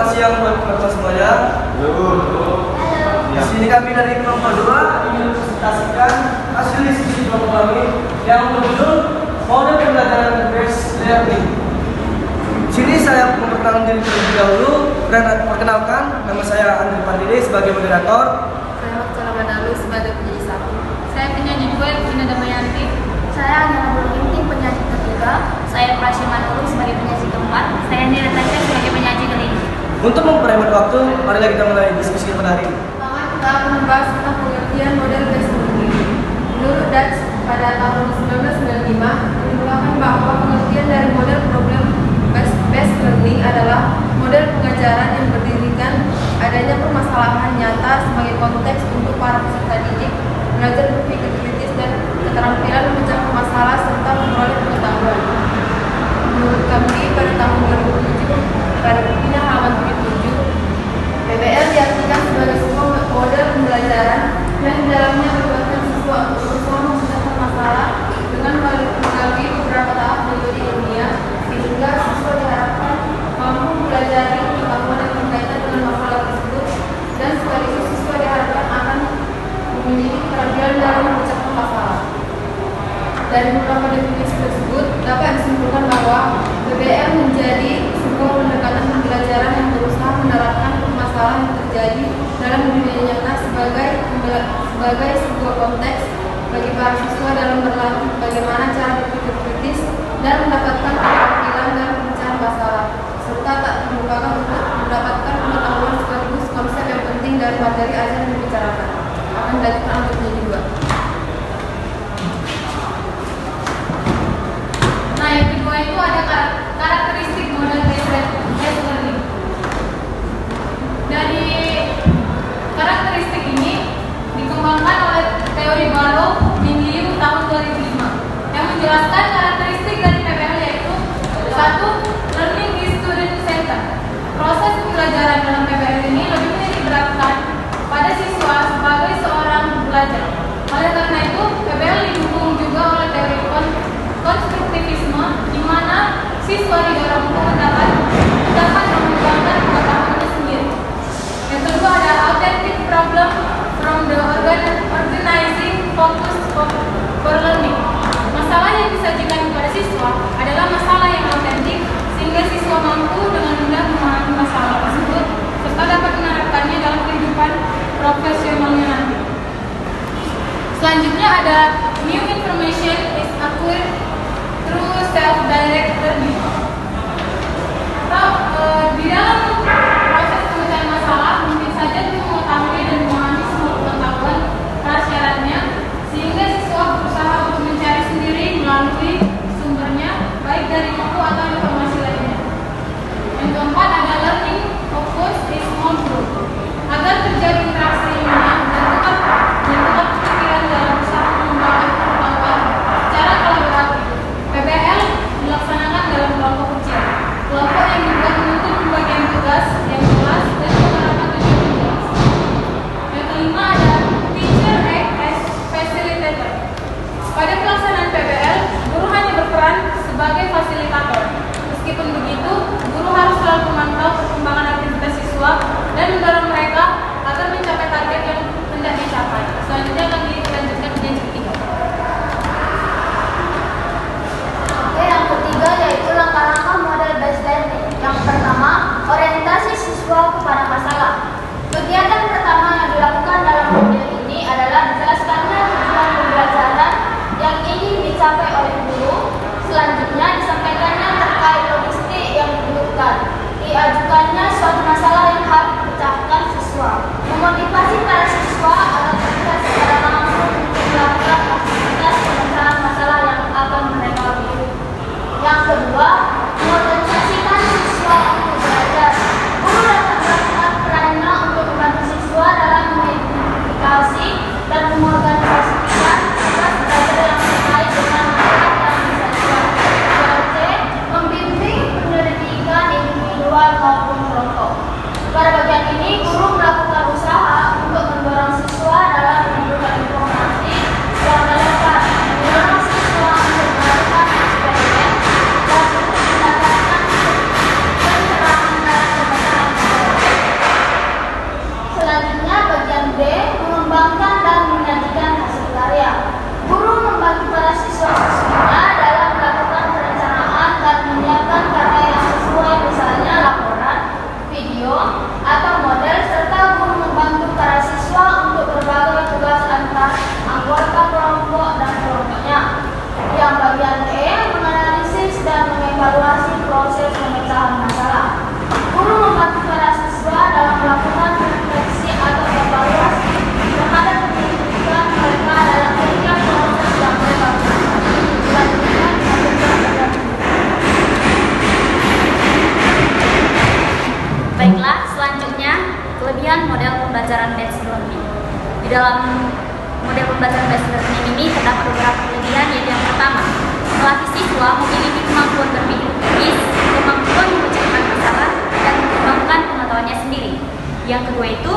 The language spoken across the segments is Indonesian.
selamat siang buat teman-teman semuanya. Di sini kami dari kelompok 2 ingin presentasikan hasil diskusi kelompok kami yang berjudul model pembelajaran based learning. Di sini saya memperkenalkan diri terlebih dahulu. Perkenalkan, nama saya Andri Pandiri sebagai moderator. Saya Waktu sebagai penyanyi 1. Saya penyanyi 2, Vina Damayanti. Saya Angela Burginti, penyanyi ketiga. Saya Prasya Manuri sebagai penyanyi keempat. Saya Nira Tasya sebagai penyanyi kelima. Untuk memperhemat waktu, marilah kita mulai diskusi pada hari ini. Kita akan membahas tentang pengertian model based learning. Menurut Dutch, pada tahun 1995 mengungkapkan bahwa pengertian dari model problem based learning adalah model pengajaran yang berdirikan adanya permasalahan nyata sebagai konteks untuk para peserta didik belajar berpikir kritis dan keterampilan memecahkan masalah serta memperoleh pengetahuan. Menurut kami pada tahun 2007 pada bukunya halaman 77, PBL diartikan sebagai sebuah model pembelajaran yang di dalamnya melibatkan siswa untuk berusaha memecahkan masalah dengan melalui beberapa tahap metode ilmiah sehingga siswa diharapkan mampu mempelajari pengetahuan yang berkaitan dengan masalah tersebut dan sekaligus siswa diharapkan akan memiliki keterampilan dalam memecahkan masalah. Dari beberapa definisi tersebut dapat disimpulkan bahwa PBL menjadi sebuah pendekatan pembelajaran yang berusaha menerapkan masalah yang terjadi dalam dunia nyata sebagai sebuah konteks bagi para siswa dalam berlatih bagaimana cara berpikir kritis dan mendapatkan keterampilan dalam pemecahan masalah, serta tak terlupakan untuk mendapatkan pengetahuan sekaligus konsep yang penting dari materi ajar yang dibicarakan. Akan dilanjutkan untuk yang kedua. Nah, yang kedua itu ada karakteristik model based learning. Dari karakteristik ini dikembangkan oleh teori Barrow di Liu tahun 2005 yang menjelaskan karakteristik dari PBL yaitu 1. Learning is student center. Proses pembelajaran dalam PBL ini lebih diterapkan pada siswa sebagai seorang pelajar. Oleh karena itu, PBL didukung juga oleh teori konstruktivisme di mana siswa didorong untuk dapat mengembangkan pengetahuannya sendiri. Yang kedua ada authentic problem from the organizing focus for learning. Masalah yang disajikan kepada siswa adalah masalah yang autentik sehingga siswa mampu dengan mudah memahami masalah tersebut serta dapat menerapkannya dalam kehidupan profesionalnya nanti. Selanjutnya ada new information is acquired through self-directed learning. Atau di dalam proses pemecahan masalah mungkin saja untuk mengetahui dan memahami semua pengetahuan prasyaratnya sehingga siswa berusaha untuk mencari sendiri melalui sumbernya baik dari buku atau informasi lainnya. Yang keempat ada learning focus is on group. Agar terjadi interaksi ilmiah dan tetap pikiran dalam usaha mengembangkan pengetahuan secara kolaboratif. PBL dilaksanakan dalam kelompok kecil. Kelompok yang dibuat menuntut pembagian tugas yang jelas dan penerapan tujuan yang jelas. Yang kelima ada teacher act as facilitator. Pada pelaksanaan PBL, guru hanya berperan sebagai fasilitator. Meskipun begitu, guru harus selalu memantau perkembangan aktivitas siswa dan mendorong mereka agar mencapai target yang hendak dicapai. Selanjutnya akan dilanjutkan menjadi ketiga. Oke, yang ketiga yaitu langkah-langkah model based learning. Yang pertama, orientasi siswa kepada masalah. Kegiatan pertama yang dilakukan dalam model ini adalah dijelaskannya tujuan pembelajaran yang ingin dicapai oleh guru. Selanjutnya disampaikannya terkait logistik yang dibutuhkan. Diajukannya suatu masalah yang harus dipecahkan siswa. Memotivasi para siswa agar terlibat secara langsung untuk melakukan aktivitas pemecahan masalah yang akan mereka lalui. Yang kedua, mengorganisasikan siswa untuk belajar. Guru dapat melakukan perannya untuk membantu siswa dalam mengidentifikasi dan mengorganisasikan tugas belajar yang terkait dengan masalah yang disajikan. Yang C, membimbing penyelidikan individual maupun kelompok. Pada bagian ini, guru melakukan usaha untuk mendorong siswa dalam mengumpulkan informasi yang relevan, mendorong siswa untuk melakukan eksperimen dan untuk mendapatkan dalam model pembelajaran based learning ini terdapat beberapa kelebihan, yaitu yang pertama, melatih siswa memiliki kemampuan berpikir kritis, kemampuan memecahkan masalah, dan mengembangkan pengetahuannya sendiri. Yang kedua itu,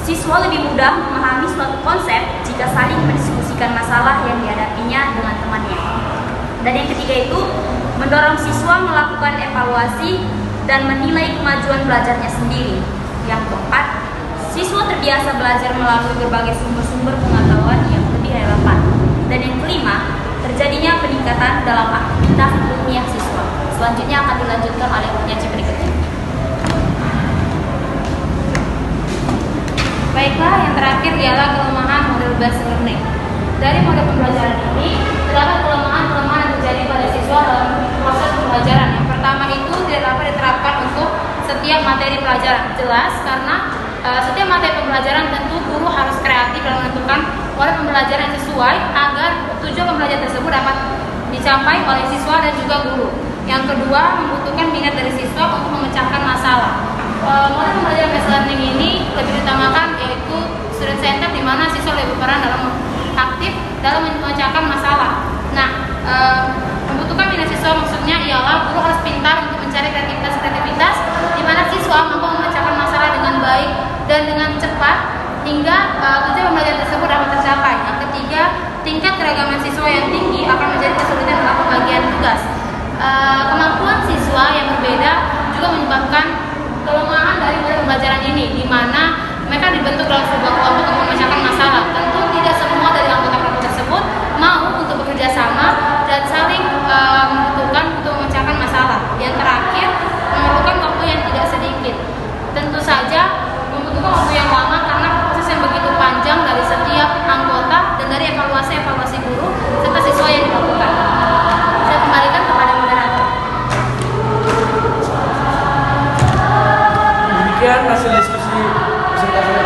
siswa lebih mudah memahami suatu konsep jika saling mendiskusikan masalah yang dihadapinya dengan temannya. Dan yang ketiga itu, mendorong siswa melakukan evaluasi dan menilai kemajuan belajarnya sendiri. Yang keempat, siswa terbiasa belajar melalui berbagai sumber-sumber pengetahuan yang lebih relevan. Dan yang kelima, terjadinya peningkatan dalam aktivitas ilmiah siswa. Selanjutnya akan dilanjutkan oleh penyaji berikutnya. Baiklah, yang terakhir ialah kelemahan model based learning. Dari model pembelajaran ini, terdapat kelemahan-kelemahan yang terjadi pada siswa dalam proses pembelajaran. Yang pertama itu tidak dapat diterapkan untuk setiap materi pelajaran. Jelas, karena setiap materi pembelajaran tentu guru harus kreatif dalam menentukan pola pembelajaran yang sesuai agar tujuan pembelajaran tersebut dapat dicapai oleh siswa dan juga guru. Yang kedua, membutuhkan minat dari siswa untuk memecahkan masalah. Model pembelajaran based learning ini lebih diutamakan yaitu student center, di mana siswa lebih berperan dalam aktif dalam memecahkan masalah. Nah, membutuhkan minat siswa maksudnya ialah guru harus pintar untuk mencari kreativitas di mana siswa mampu memecahkan masalah dengan baik dan dengan cepat hingga tujuan pembelajaran tersebut dapat tercapai. Yang ketiga, tingkat keragaman siswa yang tinggi akan menjadi kesulitan dalam pembagian tugas. Kemampuan siswa yang berbeda juga menyebabkan kelemahan dari model pembelajaran ini, di mana mereka dibentuk dalam sebuah kelompok untuk memecahkan masalah. Tentu tidak semua dari anggota kelompok tersebut mau untuk bekerja sama dan saling membutuhkan untuk memecahkan masalah. Yang terakhir, memerlukan waktu yang tidak sedikit. Tentu saja membutuhkan waktu yang lama karena proses yang begitu panjang dari setiap anggota dan dari evaluasi guru serta siswa yang dilakukan. Saya kembalikan kepada moderator. Demikian hasil diskusi presentasi dari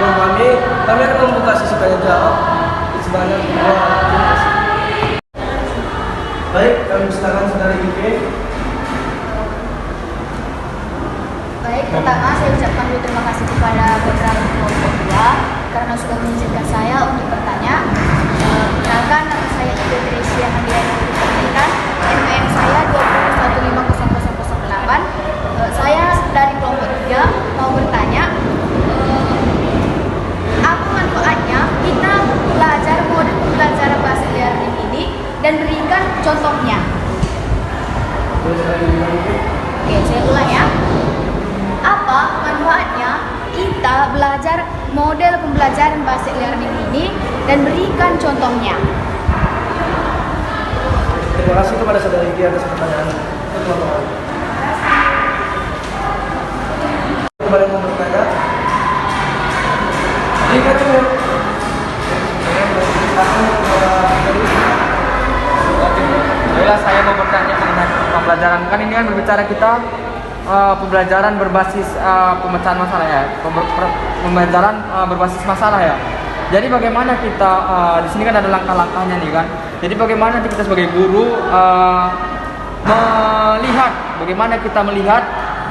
kami akan membuka sesi tanya jawab sebanyak 2 sesi. Baik, kami silakan saudari Ike. Baik, pertama saya ucapkan dulu terima kasih kepada Putra kelompok 2 karena sudah mengizinkan saya untuk bertanya. Perkenalkan, nama saya Ike Tresia Handiani Putri, NPM saya 2150008. Saya dari kelompok 3 mau bertanya, apa manfaatnya kita belajar model pembelajaran bahasa learning ini dan berikan contohnya. Oke, saya ulang ya. Apa manfaatnya kita belajar model pembelajaran bahasa learning ini dan berikan contohnya? Terima kasih kepada saudari Ike atas pertanyaan. Kembali mau bertanya. Jika cukup, Baiklah, saya mau bertanya mengenai pembelajaran. Kan ini kan berbicara kita pembelajaran berbasis pemecahan masalah ya, pembelajaran berbasis masalah ya. Jadi bagaimana kita di sini kan ada langkah-langkahnya nih kan. Jadi bagaimana nanti kita sebagai guru bagaimana kita melihat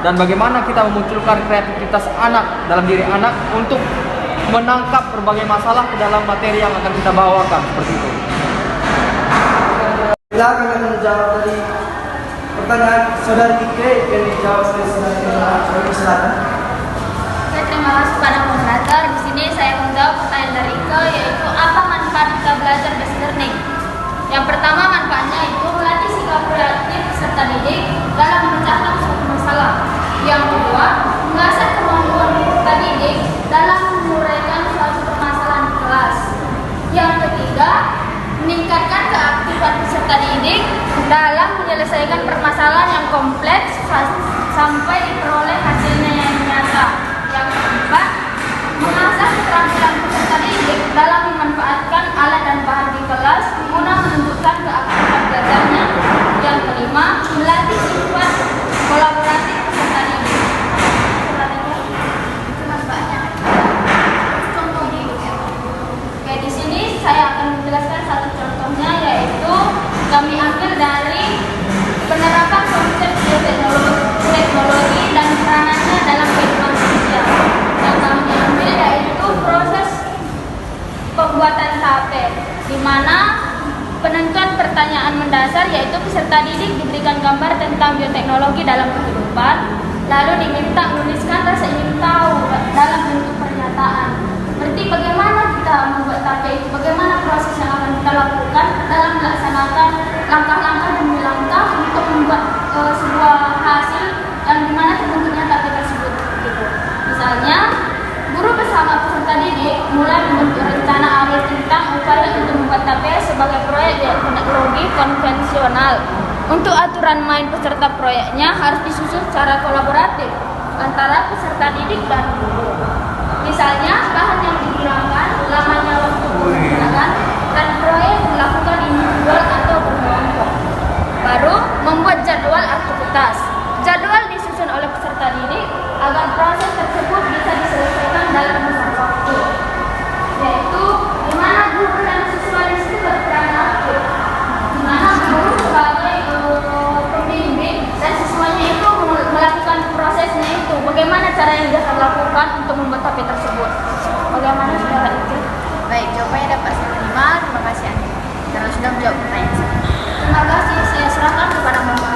dan bagaimana kita memunculkan kreativitas anak dalam diri anak untuk menangkap berbagai masalah ke dalam materi yang akan kita bawakan, seperti itu. Silakan akan menjawab dari pertanyaan saudari Ike yang dijawab oleh saudari silakan. Oke, terima kasih pada moderator. Di sini saya menjawab pertanyaan dari Ike, yaitu apa manfaat kita belajar based learning. Yang pertama, manfaatnya itu melatih sikap kreatif peserta didik dalam memecahkan suatu masalah. Yang kedua, mengasah kemampuan peserta didik dalam menguraikan suatu permasalahan di kelas. Yang ketiga, meningkatkan keaktifan peserta didik dalam menyelesaikan permasalahan yang kompleks sampai diperoleh hasilnya yang nyata. Yang keempat, mengasah keterampilan peserta didik dalam memanfaatkan alat dan bahan di kelas guna menunjukkan keaktifan belajarnya. Yang kelima, melatih sifat kolaboratif peserta didik. Itu manfaatnya. Contoh hidup ya. Oke, di sini saya akan menjelaskan satu contohnya, yaitu kami ambil dari penerapan konsep bioteknologi dan peranannya dalam kehidupan sosial. Yang kami ambil yaitu proses mana penentuan pertanyaan mendasar yaitu peserta didik diberikan gambar tentang bioteknologi dalam kehidupan, lalu diminta menuliskan rasa ingin tahu dalam bentuk pernyataan. Seperti bagaimana kita membuat tape itu, bagaimana proses yang akan kita lakukan dalam melaksanakan langkah-langkah demi langkah untuk membuat sebuah hasil yang dimana terbentuknya tape tersebut. Gitu. Misalnya, guru bersama peserta didik mulai membentuk rencana awal tentang upaya untuk membuat tape sebagai proyek teknologi konvensional. Untuk aturan main peserta proyeknya harus disusun secara kolaboratif antara peserta didik dan guru. Misalnya, bahan yang digunakan, lamanya waktu digunakan, dan proyek dilakukan individual atau berkelompok. Baru, membuat jadwal aktivitas. Jadwal disusun oleh peserta didik agar proses tersebut bisa diselesaikan dalam masa waktu. Yaitu, di mana guru dan siswa di situ berperan aktif. Di mana guru sebagai pembimbing dan siswanya itu melakukan prosesnya itu. Bagaimana cara yang dia akan lakukan untuk membuat tape tersebut? Bagaimana saudara itu? Baik, jawabannya dapat saya terima. Terima kasih Anda karena sudah menjawab pertanyaan saya. Terima kasih, saya serahkan kepada Bapak.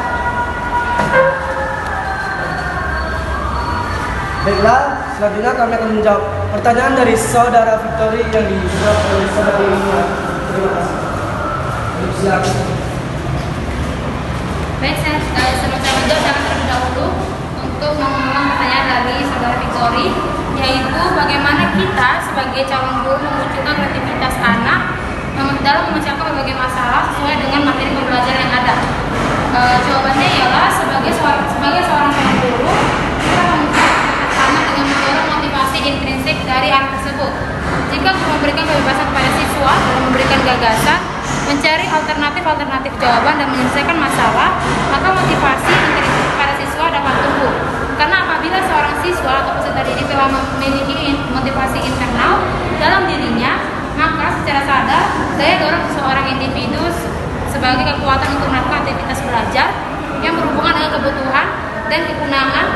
Baiklah, selanjutnya kami akan menjawab pertanyaan dari saudara Victory yang dijawab oleh saudara Ilmiah. Terima kasih. Silakan. Baik, saya menjawab terlebih dahulu untuk mengulang pertanyaan dari saudara Victory, yaitu bagaimana kita sebagai calon guru memunculkan kreativitas anak dalam memecahkan berbagai masalah sesuai dengan materi pembelajaran yang ada. Jawabannya ialah sebagai seorang calon guru, kita memunculkan anak dengan mendorong motivasi intrinsik dari anak tersebut. Jika guru memberikan kebebasan kepada siswa dalam memberikan gagasan, mencari alternatif jawaban dan menyelesaikan masalah, maka motivasi intrinsik pada siswa dapat tumbuh. Karena apabila seorang siswa atau peserta didik telah memiliki motivasi internal dalam dirinya, maka secara sadar daya dorong seseorang individu sebagai kekuatan untuk melakukan aktivitas belajar yang berhubungan dengan kebutuhan dan kegunaan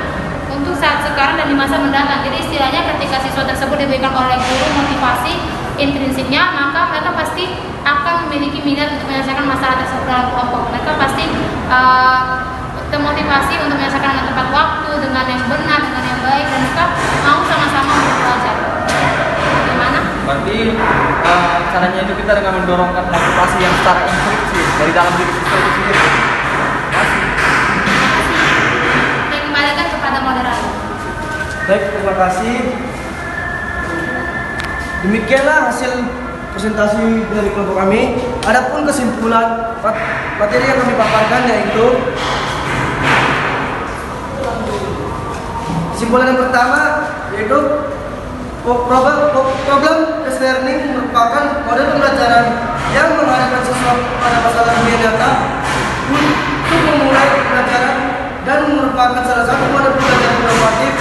untuk saat sekarang dan di masa mendatang. Jadi istilahnya ketika siswa tersebut diberikan oleh guru motivasi intrinsiknya, maka mereka pasti akan memiliki minat untuk menyelesaikan masalah tersebut dalam kelompok. Mereka pasti termotivasi untuk menyelesaikan dengan tepat waktu, dengan yang benar, dengan yang baik, dan mereka mau sama-sama untuk belajar. Bagaimana? Berarti caranya itu kita dengan mendorongkan motivasi yang secara intrinsik dari dalam diri siswa itu sendiri. Saya kembalikan kepada moderator. Baik, terima kasih. Demikianlah hasil presentasi dari kelompok kami. Adapun kesimpulan materi yang kami paparkan yaitu kesimpulan yang pertama yaitu problem based learning merupakan model pembelajaran yang mengarahkan siswa pada masalah dunia nyata untuk memulai pembelajaran dan merupakan salah satu model pembelajaran inovatif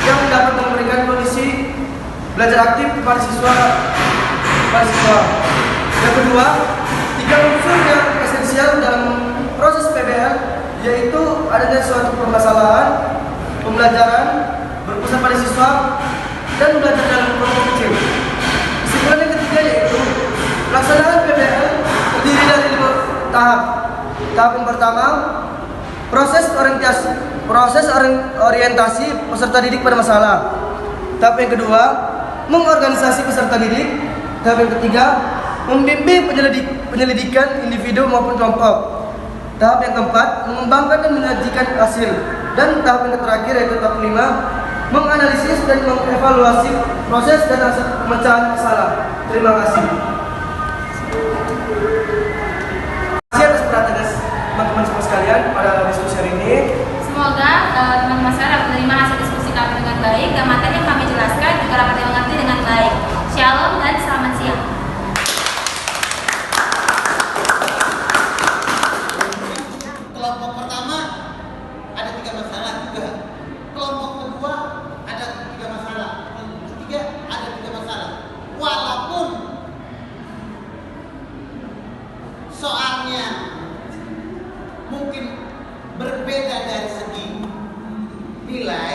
yang dapat memberikan kondisi belajar aktif kepada siswa. Yang kedua, 3 unsur yang esensial dalam proses PBL yaitu adanya suatu permasalahan, pembelajaran, berpusat pada siswa, dan belajar dalam kelompok kecil. Kesimpulan yang ketiga yaitu pelaksanaan PBL terdiri dari 5 tahap. Tahap yang pertama, proses orientasi peserta didik pada masalah. Tahap yang kedua, mengorganisasi peserta didik. Tahap yang ketiga, membimbing penyelidikan individu maupun kelompok. Tahap yang keempat, mengembangkan dan menyajikan hasil. Dan tahap yang terakhir yaitu tahap 5, menganalisis dan mengevaluasi proses dan hasil pemecahan masalah. Terima kasih. Terima kasih atas perhatian teman-teman semua sekalian pada diskusi hari ini. Semoga teman-teman saya dapat menerima hasil diskusi kami dengan baik dan materi yang kami jelaskan juga dapat dimengerti dengan baik. Shalom dan selamat siang. Kelompok pertama ada 3 masalah juga. Kelompok kedua ada 3 masalah. Kelompok ketiga ada 3 masalah. Walaupun soalnya mungkin berbeda dari segi nilai,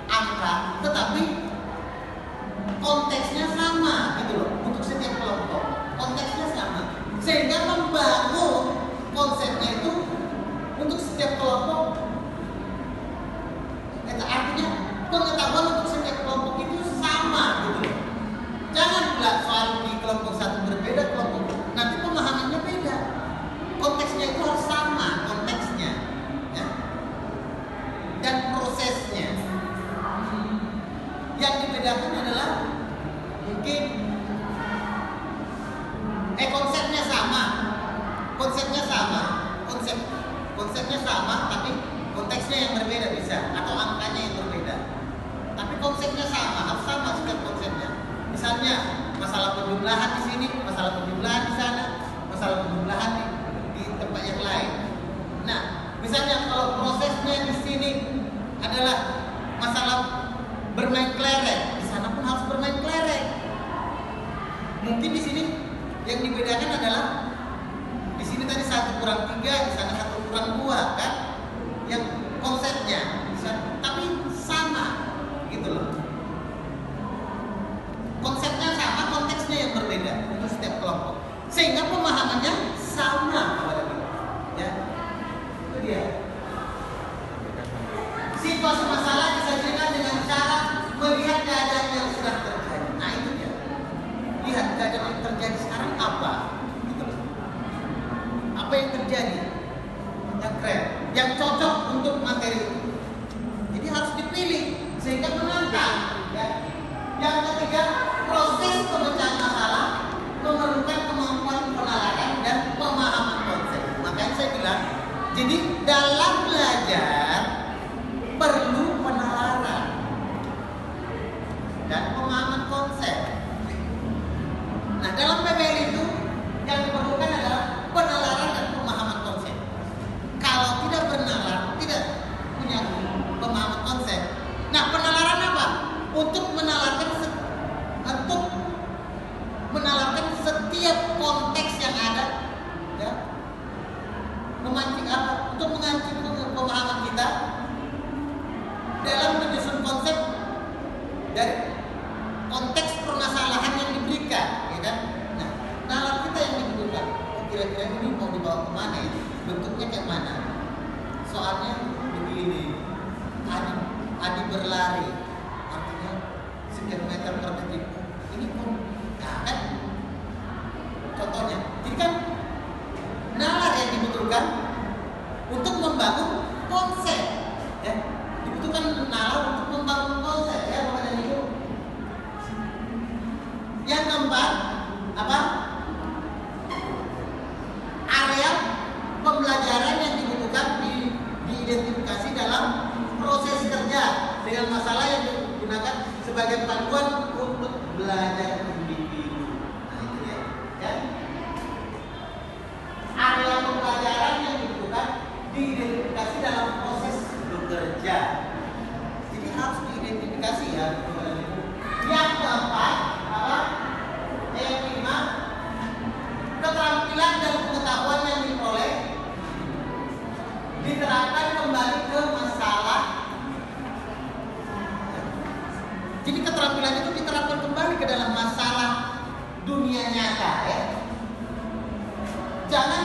angka, tetapi konteksnya sama gitu loh. Untuk setiap kelompok konteksnya sama. sehingga membangun konsepnya itu untuk setiap kelompok. Artinya pengetahuan untuk setiap kelompok itu sama gitu loh. Jangan pula soal di kelompok satu berbeda, kelompok nanti pemahamannya beda. Konteksnya itu harus sama konteksnya, ya. Dan prosesnya. Yang dibedakan adalah mungkin konsepnya sama, konsepnya sama, tapi konteksnya yang berbeda bisa, atau angkanya yang berbeda. Tapi konsepnya sama, harus sama setiap konsepnya. Misalnya masalah penjumlahan di sini, masalah penjumlahan di sana, masalah penjumlahan di tempat yang lain. Nah, misalnya kalau prosesnya di sini adalah masalah bermain kelereng, di sana pun harus bermain kelereng. Mungkin di sini yang dibedakan adalah di sini tadi 1 kurang 3, di sana 1 kurang 2 kan? Yang konsepnya bisa, tapi sama gitu loh. Konsepnya sama, konteksnya yang berbeda untuk setiap kelompok. Sehingga pemahamannya sama kepada kita. Ya. Itu dia. Situasi masalah disajikan dengan cara melihat keadaan yang sudah terjadi. Nah, itu dia. Lihat keadaan yang terjadi sekarang apa? Gitu loh. Apa yang terjadi? Yang keren, yang cocok untuk materi itu. Jadi harus dipilih sehingga menantang. Ya. Yang ketiga, proses pemecahan masalah memerlukan kemampuan penalaran dan pemahaman konsep. Makanya saya bilang, jadi dalam belajar perlu penalaran dan pemahaman konsep. Nah, dalam PBL itu yang diperlukan adalah penalaran dan pemahaman konsep. Kalau tidak bernalar, tidak punya pemahaman konsep. Nah, penalaran apa? Untuk menalarkan setiap konteks yang ada, ya. Memancing apa? Untuk memancing pemahaman kita dalam menyusun konsep dari konteks permasalahan yang diberikan, ya kan? Nah, nalar kita yang dibutuhkan. Oh, kira-kira ini mau dibawa kemana ya? Bentuknya kayak mana? Soalnya begini, Adi berlari, artinya sekian meter per detik. Ini pun, nah kan? Contohnya, jadi kan nalar yang dibutuhkan untuk membangun konsep, ya. Dibutuhkan nalar untuk membangun konsep, ya, makanya itu. Yang keempat, apa? Area pembelajaran yang dibutuhkan diidentifikasi dalam proses kerja dengan masalah yang digunakan sebagai panduan untuk belajar individu. Nah, itu dia, ya. Area pembelajaran yang dibutuhkan diidentifikasi dalam proses bekerja. Jadi harus diidentifikasi, ya. Yang keempat, apa? Yang kelima, keterampilan dan pengetahuan yang diperoleh diterapkan kembali ke masalah. Jadi keterampilan itu diterapkan kembali ke dalam masalah dunia nyata, ya. Jangan